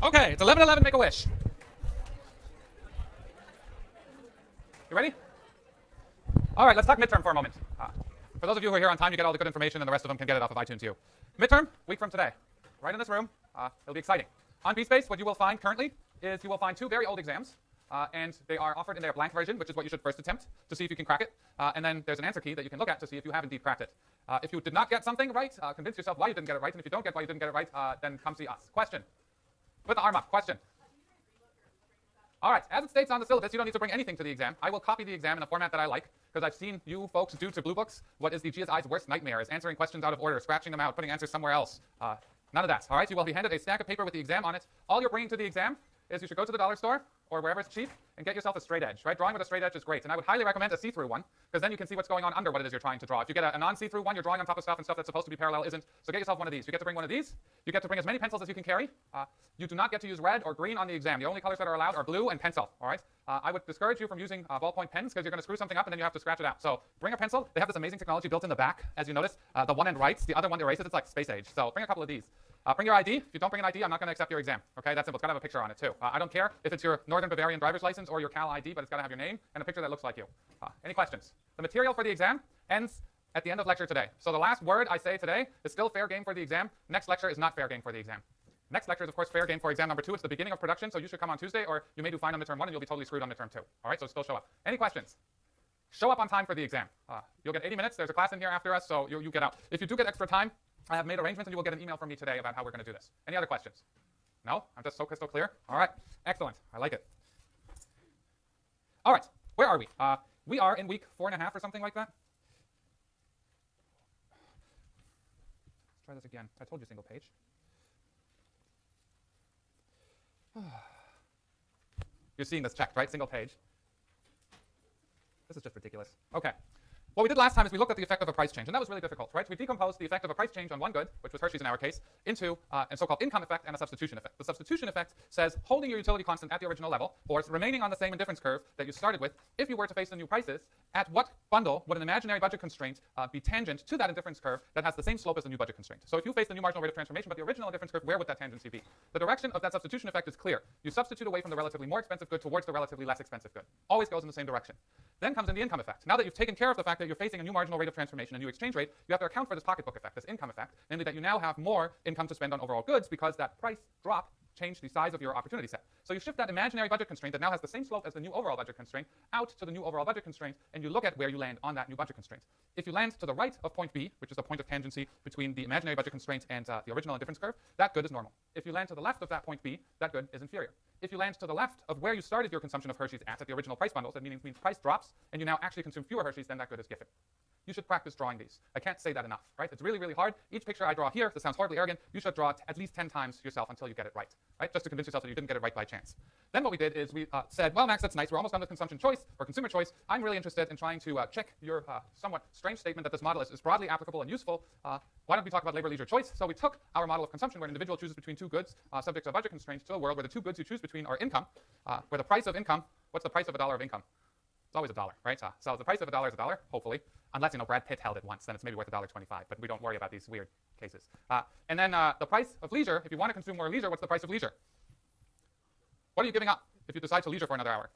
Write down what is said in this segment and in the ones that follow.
Okay, it's 11:11. Make a wish. You ready? All right, let's talk midterm for a moment. For those of you who are here on time, you get all the good information, and the rest of them can get it off of iTunes U. Midterm, week from today, right in this room. It'll be exciting. On BSpace, what you will find currently is you will find two very old exams, and they are offered in their blank version, which is what you should first attempt to see if you can crack it. And then there's an answer key that you can look at to see if you have indeed cracked it. If you did not get something right, convince yourself why you didn't get it right, and if you don't get why you didn't get it right, then come see us. Question. Put the arm up. Question. All right, as it states on the syllabus, you don't need to bring anything to the exam. I will copy the exam in a format that I like, because I've seen you folks do to Blue Books what is the GSI's worst nightmare, is answering questions out of order, scratching them out, putting answers somewhere else. None of that, all right? You will be handed a stack of paper with the exam on it. All you're bringing to the exam is you should go to the dollar store or wherever it's cheap and get yourself a straight edge, right? Drawing with a straight edge is great, and I would highly recommend a see-through one, because then you can see what's going on under what it is you're trying to draw. If you get a non-see-through one, you're drawing on top of stuff, and stuff that's supposed to be parallel isn't, so get yourself one of these. You get to bring one of these. You get to bring as many pencils as you can carry. You do not get to use red or green on the exam. The only colors that are allowed are blue and pencil, all right? I would discourage you from using ballpoint pens, because you're going to screw something up and then you have to scratch it out. So bring a pencil. They have this amazing technology built in the back, as you notice. The one end writes, the other one erases. It's like space age. So bring a couple of these. Bring your ID. If you don't bring an ID, I'm not going to accept your exam. Okay, that's simple. It's got to have a picture on it, too. I don't care if it's your Northern Bavarian driver's license or your Cal ID, but it's got to have your name and a picture that looks like you. Any questions? The material for the exam ends at the end of lecture today. So the last word I say today is still fair game for the exam. Next lecture is not fair game for the exam. Next lecture is, of course, fair game for exam number 2. It's the beginning of production, so you should come on Tuesday, or you may do fine on midterm 1, and you'll be totally screwed on midterm 2. All right, so still show up. Any questions? Show up on time for the exam. You'll get 80 minutes. There's a class in here after us, so you get out. If you do get extra time, I have made arrangements, and you will get an email from me today about how we're going to do this. Any other questions? No? I'm just so crystal clear? All right. Excellent. I like it. All right. Where are we? We are in week 4.5 or something like that. Let's try this again. I told you single page. You're seeing this checked, right? Single page. This is just ridiculous. Okay. What we did last time is we looked at the effect of a price change, and that was really difficult, right? We decomposed the effect of a price change on one good, which was Hershey's in our case, into a so-called income effect and a substitution effect. The substitution effect says holding your utility constant at the original level, or remaining on the same indifference curve that you started with, if you were to face the new prices, at what bundle would an imaginary budget constraint be tangent to that indifference curve that has the same slope as the new budget constraint? So if you face the new marginal rate of transformation but the original indifference curve, where would that tangency be? The direction of that substitution effect is clear. You substitute away from the relatively more expensive good towards the relatively less expensive good. Always goes in the same direction. Then comes in the income effect. Now that you've taken care of the fact that you're facing a new marginal rate of transformation, a new exchange rate, you have to account for this pocketbook effect, this income effect, namely that you now have more income to spend on overall goods because that price drop changed the size of your opportunity set. So you shift that imaginary budget constraint that now has the same slope as the new overall budget constraint out to the new overall budget constraint, and you look at where you land on that new budget constraint. If you land to the right of point B, which is the point of tangency between the imaginary budget constraint and the original indifference curve, that good is normal. If you land to the left of that point B, that good is inferior. If you land to the left of where you started your consumption of Hershey's at the original price bundles, that means price drops, and you now actually consume fewer Hershey's, then that good is Giffen. You should practice drawing these. I can't say that enough, right? It's really, really hard. Each picture I draw here, this sounds horribly arrogant, you should draw at least 10 times yourself until you get it right? Just to convince yourself that you didn't get it right by chance. Then what we did is we said, well, Max, that's nice. We're almost done with consumption choice or consumer choice. I'm really interested in trying to check your somewhat strange statement that this model is broadly applicable and useful. Why don't we talk about labor-leisure choice? So we took our model of consumption where an individual chooses between two goods subject to a budget constraint to a world where the two goods you choose between are income, where the price of income, what's the price of $1 of income? It's always $1, right? So the price of $1 is $1, hopefully. Unless, Brad Pitt held it once, then it's maybe worth $1.25, but we don't worry about these weird cases. And then the price of leisure, if you want to consume more leisure, what's the price of leisure? What are you giving up if you decide to leisure for another hour?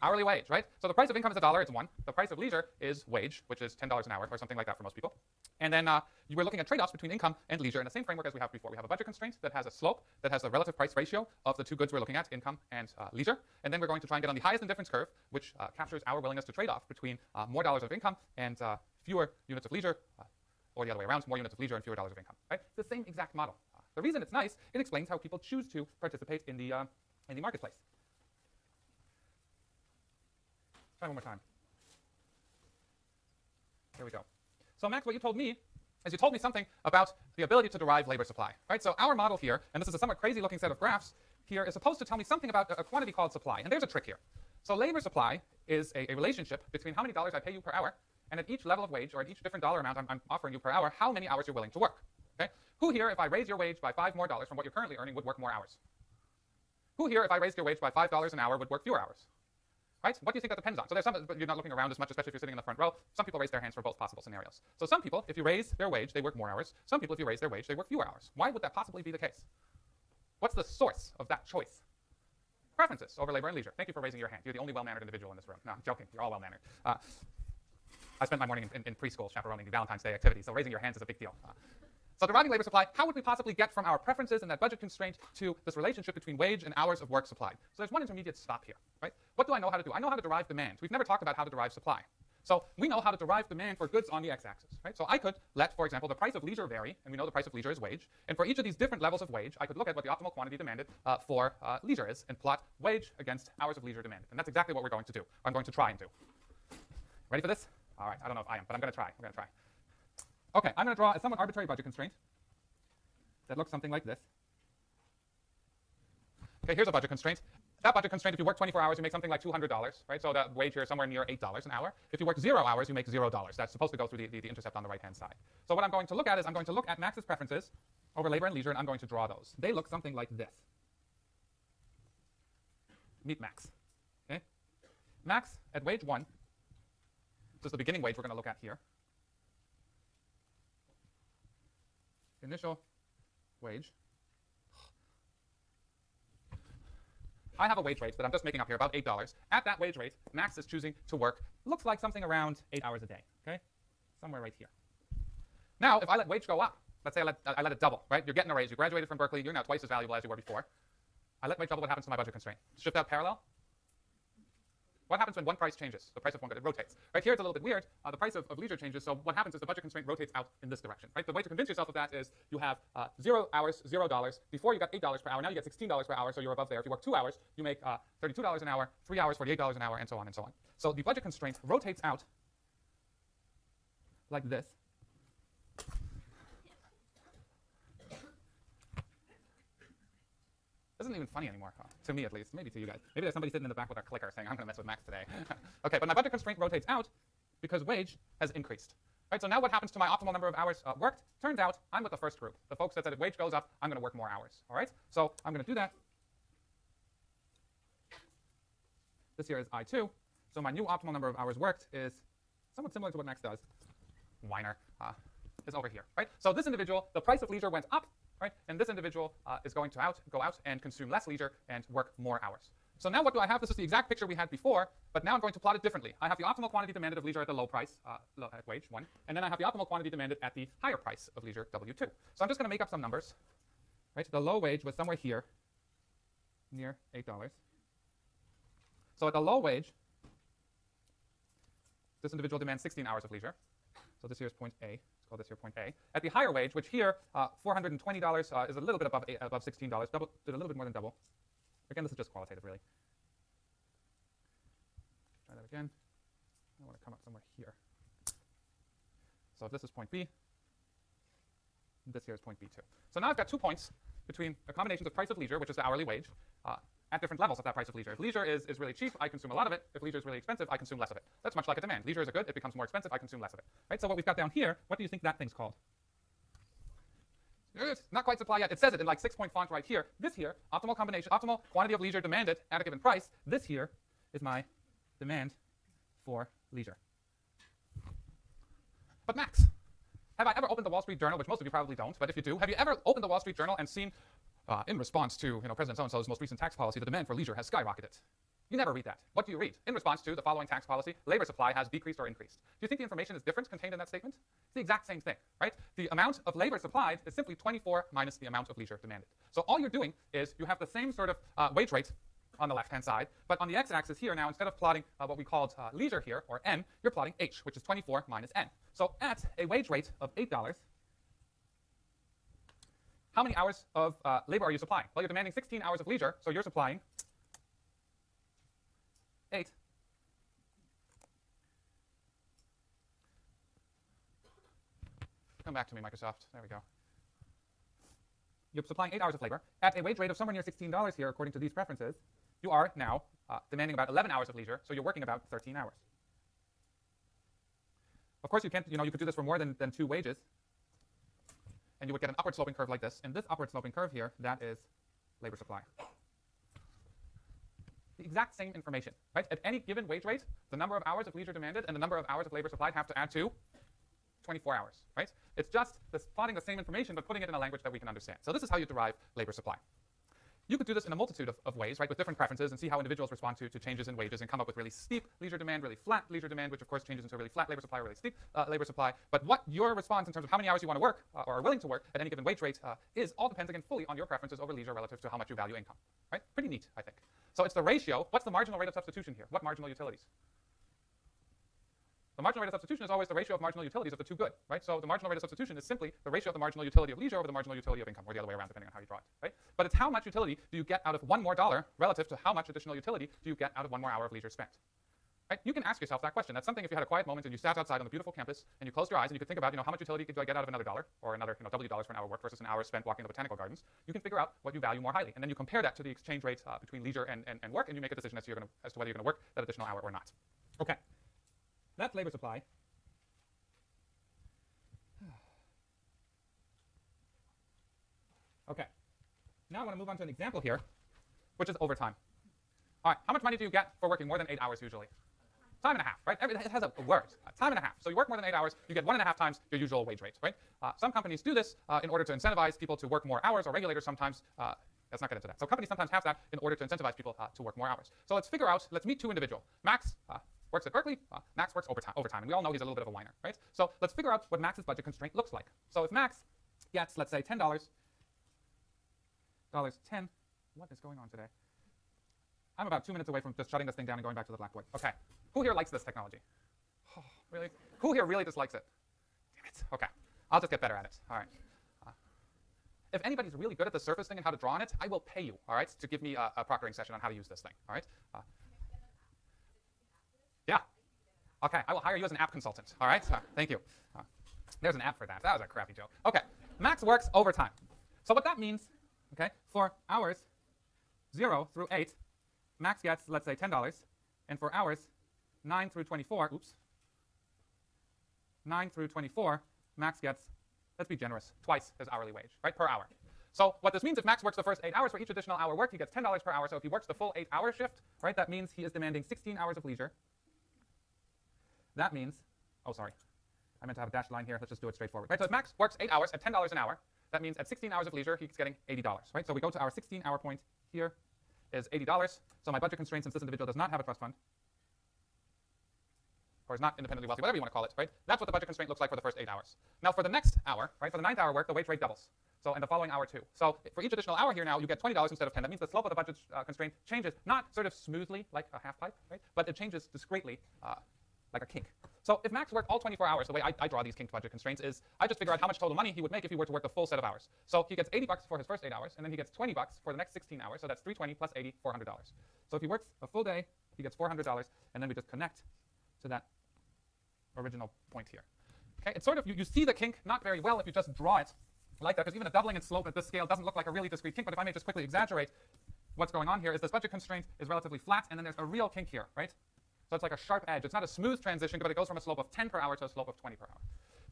Hourly wage, right? So the price of income is $1, it's 1. The price of leisure is wage, which is $10 an hour or something like that for most people. And then you were looking at trade-offs between income and leisure in the same framework as we have before. We have a budget constraint that has a slope that has the relative price ratio of the two goods we're looking at, income and leisure. And then we're going to try and get on the highest indifference curve, which captures our willingness to trade off between more dollars of income and fewer units of leisure, or the other way around, more units of leisure and fewer dollars of income, right? It's the same exact model. The reason it's nice, it explains how people choose to participate in the marketplace. Try one more time. Here we go. So Max, what you told me is you told me something about the ability to derive labor supply, right? So our model here, and this is a somewhat crazy looking set of graphs here, is supposed to tell me something about a quantity called supply. And there's a trick here. So labor supply is a relationship between how many dollars I pay you per hour, and at each level of wage, or at each different dollar amount I'm offering you per hour, how many hours you're willing to work. Okay? Who here, if I raise your wage by $5 more from what you're currently earning, would work more hours? Who here, if I raised your wage by $5 an hour, would work fewer hours? Right? What do you think that depends on? So there's some, but you're not looking around as much, especially if you're sitting in the front row. Some people raise their hands for both possible scenarios. So some people, if you raise their wage, they work more hours. Some people, if you raise their wage, they work fewer hours. Why would that possibly be the case? What's the source of that choice? Preferences over labor and leisure. Thank you for raising your hand. You're the only well-mannered individual in this room. No, I'm joking. You're all well-mannered. I spent my morning in preschool chaperoning the Valentine's Day activity, so raising your hands is a big deal. So deriving labor supply, how would we possibly get from our preferences and that budget constraint to this relationship between wage and hours of work supplied? So there's one intermediate stop here, right? What do I know how to do? I know how to derive demand. We've never talked about how to derive supply. So we know how to derive demand for goods on the x-axis, right? So I could let, for example, the price of leisure vary, and we know the price of leisure is wage. And for each of these different levels of wage, I could look at what the optimal quantity demanded for leisure is and plot wage against hours of leisure demanded. And that's exactly what we're going to do. I'm going to try and do. Ready for this? All right, I don't know if I am, but I'm going to try. We're going to try. Okay, I'm going to draw a somewhat arbitrary budget constraint that looks something like this. Okay, here's a budget constraint. That budget constraint, if you work 24 hours, you make something like $200, right? So that wage here is somewhere near $8 an hour. If you work 0 hours, you make $0. That's supposed to go through the intercept on the right-hand side. So what I'm going to look at is I'm going to look at Max's preferences over labor and leisure, and I'm going to draw those. They look something like this. Meet Max. Okay? Max at wage 1, this is the beginning wage we're going to look at here. Initial wage. I have a wage rate that I'm just making up here, about $8. At that wage rate, Max is choosing to work, looks like something around 8 hours a day, okay? Somewhere right here. Now, if I let wage go up, let's say I let it double, right? You're getting a raise. You graduated from Berkeley. You're now twice as valuable as you were before. I let wage double. What happens to my budget constraint? Shift out parallel. What happens when one price changes? The price of one good, it rotates. Right here, it's a little bit weird. The price of leisure changes, so what happens is the budget constraint rotates out in this direction. Right? The way to convince yourself of that is you have 0 hours, $0. Before you got $8 per hour. Now you get $16 per hour, so you're above there. If you work 2 hours, you make $32 an hour, 3 hours, $48 an hour, and so on and so on. So the budget constraint rotates out like this. This isn't even funny anymore, to me at least, maybe to you guys. Maybe there's somebody sitting in the back with a clicker saying, I'm going to mess with Max today. Okay, but my budget constraint rotates out because wage has increased. Right, so now what happens to my optimal number of hours worked? Turns out I'm with the first group, the folks that said if wage goes up, I'm going to work more hours. All right, so I'm going to do that. This here is I2. So my new optimal number of hours worked is somewhat similar to what Max does. Whiner is over here. Right, so this individual, the price of leisure went up. Right? And this individual is going to go out and consume less leisure and work more hours. So now what do I have? This is the exact picture we had before, but now I'm going to plot it differently. I have the optimal quantity demanded of leisure at the low price, at wage 1, and then I have the optimal quantity demanded at the higher price of leisure, W2. So I'm just going to make up some numbers. Right? The low wage was somewhere here, near $8. So at the low wage, this individual demands 16 hours of leisure. So this here is point A. Call this here point A. At the higher wage, which here, $420 is a little bit above $16, double, did a little bit more than double. Again, this is just qualitative, really. Try that again. I want to come up somewhere here. So if this is point B, this here is point B2. So now I've got 2 points between a combination of price of leisure, which is the hourly wage, at different levels of that price of leisure. If leisure is really cheap, I consume a lot of it. If leisure is really expensive, I consume less of it. That's much like a demand. Leisure is a good, it becomes more expensive, I consume less of it. Right? So what we've got down here, what do you think that thing's called? It's not quite supply yet. It says it in like 6-point font right here. This here, optimal combination, optimal quantity of leisure demanded at a given price. This here is my demand for leisure. But Max, have I ever opened the Wall Street Journal, which most of you probably don't, but if you do, have you ever opened the Wall Street Journal and seen in response to President so-and-so's most recent tax policy, the demand for leisure has skyrocketed? You never read that. What do you read? In response to the following tax policy, labor supply has decreased or increased. Do you think the information is different contained in that statement? It's the exact same thing, right? The amount of labor supplied is simply 24 minus the amount of leisure demanded. So all you're doing is you have the same sort of wage rate on the left-hand side, but on the x-axis here now, instead of plotting what we called leisure here, or N, you're plotting H, which is 24 minus N. So at a wage rate of $8, how many hours of labor are you supplying? Well, you're demanding 16 hours of leisure, so you're supplying 8. Come back to me, Microsoft. There we go. You're supplying 8 hours of labor. At a wage rate of somewhere near $16 here, according to these preferences, you are now demanding about 11 hours of leisure, so you're working about 13 hours. Of course, you can't, you could do this for more than 2 wages, and you would get an upward sloping curve like this. And this upward sloping curve here, that is labor supply. The exact same information, right? At any given wage rate, the number of hours of leisure demanded and the number of hours of labor supplied have to add to 24 hours, right? It's just plotting the same information, but putting it in a language that we can understand. So this is how you derive labor supply. you could do this in a multitude of ways, right, with different preferences and see how individuals respond to changes in wages and come up with really steep leisure demand, really flat leisure demand, which of course changes into a really flat labor supply, really steep labor supply. But what your response in terms of how many hours you want to work or are willing to work at any given wage rate is all depends again fully on your preferences over leisure relative to how much you value income, right? Pretty neat, I think. So it's the ratio. What's the marginal rate of substitution here? What marginal utilities? The marginal rate of substitution is always the ratio of marginal utilities of the two good, right? So the marginal rate of substitution is simply the ratio of the marginal utility of leisure over the marginal utility of income, or the other way around, depending on how you draw it, right? But it's how much utility do you get out of $1 more relative to how much additional utility do you get out of 1 more hour of leisure spent, right? You can ask yourself that question. That's something if you had a quiet moment and you sat outside on the beautiful campus and you closed your eyes and you could think about, how much utility do I get out of another dollar or another, W dollars for an hour work versus an hour spent walking in the botanical gardens. You can figure out what you value more highly, and then you compare that to the exchange rate between leisure and work, and you make a decision as to whether you're going to work that additional hour or not. Okay, that's labor supply. Okay, now I want to move on to an example here, which is overtime. All right, how much money do you get for working more than 8 hours usually? Time and a half, right? It has a word, time and a half. So you work more than 8 hours, you get 1.5 times your usual wage rate, right? Some companies do this in order to incentivize people to work more hours, or regulators sometimes. Let's not get into that. So companies sometimes have that in order to incentivize people to work more hours. So let's figure out, let's meet two individuals. Max works at Berkeley, Max works overtime, and we all know he's a little bit of a whiner, right? So let's figure out what Max's budget constraint looks like. So if Max gets, let's say, $10, $10, what is going on today? I'm about 2 minutes away from just shutting this thing down and going back to the blackboard. Okay, who here likes this technology? Oh, really? Who here really dislikes it? Damn it. Okay, I'll just get better at it. All right. If anybody's really good at the surface thing and how to draw on it, I will pay you, all right, to give me a proctoring session on how to use this thing, all right? Yeah. Okay, I will hire you as an app consultant, all right? Thank you. There's an app for that. That was a crappy joke. Okay, Max works overtime. So what that means, okay, for hours 0 through 8, Max gets, let's say, $10, and for hours 9 through 24, 9 through 24, Max gets, let's be generous, twice his hourly wage, right, per hour. So what this means, if Max works the first 8 hours, for each additional hour worked, he gets $10 per hour. So if he works the full 8-hour shift, right, that means he is demanding 16 hours of leisure. That means, oh, sorry, I meant to have a dashed line here. Let's just do it straightforward, right? So if Max works 8 hours at $10 an hour, that means at 16 hours of leisure, he's getting $80, right? So we go to our 16-hour point here is $80. So my budget constraint, since this individual does not have a trust fund, or is not independently wealthy, whatever you want to call it, right? That's what the budget constraint looks like for the first 8 hours. Now for the next hour, right, for the 9th hour work, the wage rate doubles. So and the following hour too. So for each additional hour here now, you get $20 instead of 10. That means the slope of the budget constraint changes, not sort of smoothly like a half pipe, right? But it changes discretely like a kink. So if Max worked all 24 hours, the way I draw these kinked budget constraints is I just figure out how much total money he would make if he were to work the full set of hours. So he gets $80 for his first 8 hours, and then he gets $20 for the next 16 hours. So that's $320 plus 80, $400. So if he works a full day, he gets $400, and then we just connect to that original point here. Okay, it's sort of, you see the kink not very well if you just draw it like that, because even a doubling in slope at this scale doesn't look like a really discrete kink. But if I may just quickly exaggerate, what's going on here is this budget constraint is relatively flat, and then there's a real kink here, right? So it's like a sharp edge. It's not a smooth transition, but it goes from a slope of 10 per hour to a slope of 20 per hour.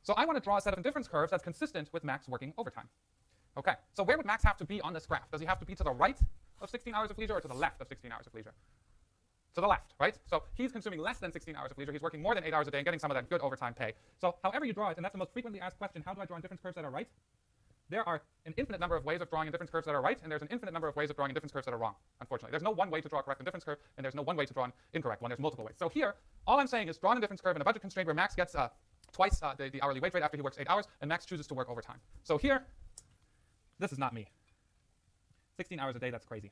So I want to draw a set of indifference curves that's consistent with Max working overtime. Okay, so where would Max have to be on this graph? Does he have to be to the right of 16 hours of leisure or to the left of 16 hours of leisure? To the left, right? So he's consuming less than 16 hours of leisure. He's working more than 8 hours a day and getting some of that good overtime pay. So however you draw it, and that's the most frequently asked question, how do I draw indifference curves that are right? There are an infinite number of ways of drawing indifference curves that are right, and there's an infinite number of ways of drawing indifference curves that are wrong, unfortunately. There's no one way to draw a correct indifference curve, and there's no one way to draw an incorrect one. There's multiple ways. So here, all I'm saying is draw an indifference curve in a budget constraint where Max gets twice the hourly wage rate after he works 8 hours, and Max chooses to work overtime. So here, this is not me. 16 hours a day, that's crazy.